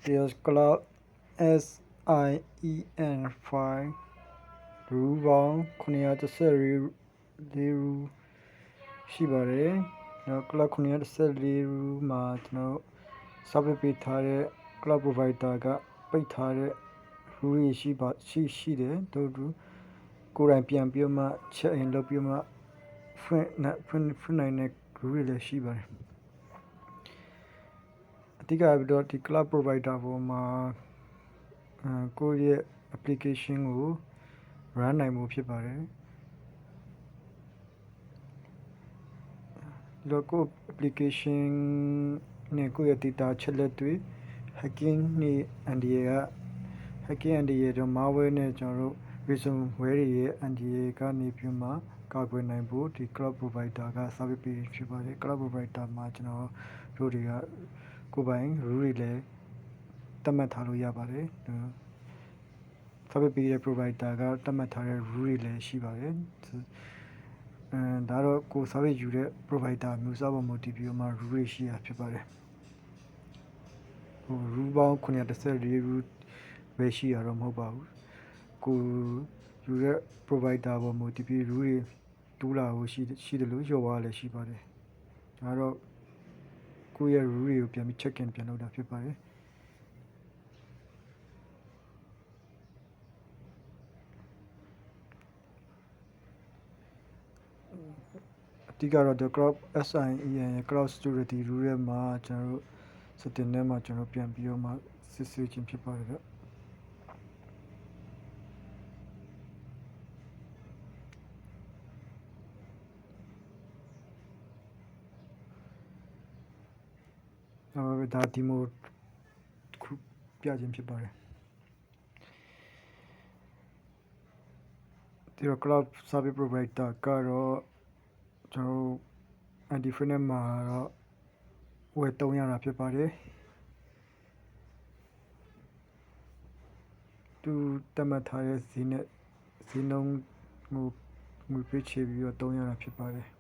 There's Cloud SIEN5 rule ပေါင်း914 rule ရှိပါတယ်။ Cloud 914 rule မှာကျွန်တော်စာပေပေးထားတဲ့ Cloud Provider ကပိတ်ထားတဲ့ rule တွေရှိတယ်တို့ကိုယ်တိုင်ပြန်ပြီးမှ check in လုပ်ပြီးမှဖွင့်နိုင်တဲ့ rule တွေလည်းရှိပါတယ်။အဓိကကတော့ဒီ Cloud Provider ပေါ်မှာကိုယ့်ရဲ့ application ကို run နိုင်မှုဖြစ်ပါတယ်။ဒီကို application နဲ့ကိုယ့်ရဲ့ data ချက်လက်တွေ hacking နဲ့အန္တရာယ်တော့ malware နဲ့ကျွန်တော်တို့ ransomware တွေရဲ့အန္တရာယ်ကနေပြီးမှကာကွယ်နိုင်ဖို့ဒီ Cloud Provider က service ပေးဖြစ်ပါတယ်။ Cloud Provider မှာကျွန်တော်တို့တွေကကိုယ်ပိုင် rule တွေလည်းသတ်မှတ်ထားလို့ရပါတယ်။ service ပေးတဲ့ provider ကသတ်မှတ်ထားတဲ့ rule တွေလည်းရှိပါတယ်။ဒါတော့ကို service ယူတဲ့ provider မျိုးစားပေါ်မူတည်ပြီးမှ rule တွေရှိရဖြစ်ပါတယ်။ rule ပေါင်း914 rule ပဲရှိရတော့မဟုတ်ပါဘူး။ကိုယူတဲ့ provider ပေါ်မူတည်ပြီး rule တွေတိုးလာဖို့ရှိတယ်လို့လျော့သွားလည်းရှိပါတယ်။ဒါတော့ကိုယ့်ရဲ့ rule တွေကိုပြန်ပြီး check in ပြန်လုပ်တာဖြစ်ပါတယ်။အဓိကတော့ Cloud SIEN ရဲ့ Cloud Security Rule ထဲမှာကျွန်တော်တို့ setting ထဲမှာကျွန်တော်ပြန်ပြီးတော့မှစစ်ဆေးခြင်းဖြစ်ပါတယ်ဗျ။ဒါဒီမိုခုပြခြင်းဖြစ်ပါတယ်။ဒီတော့ Cloud Service Provider ကတော့ကျွန်တော်တို့ anti-freenet မှာတော့ဝယ်သုံးရတာဖြစ်ပါတယ်။သူသတ်မှတ်ထားတဲ့ဈေးနှုန်းကိုငွေပေးချေပြီးတော့သုံးရတာဖြစ်ပါတယ်။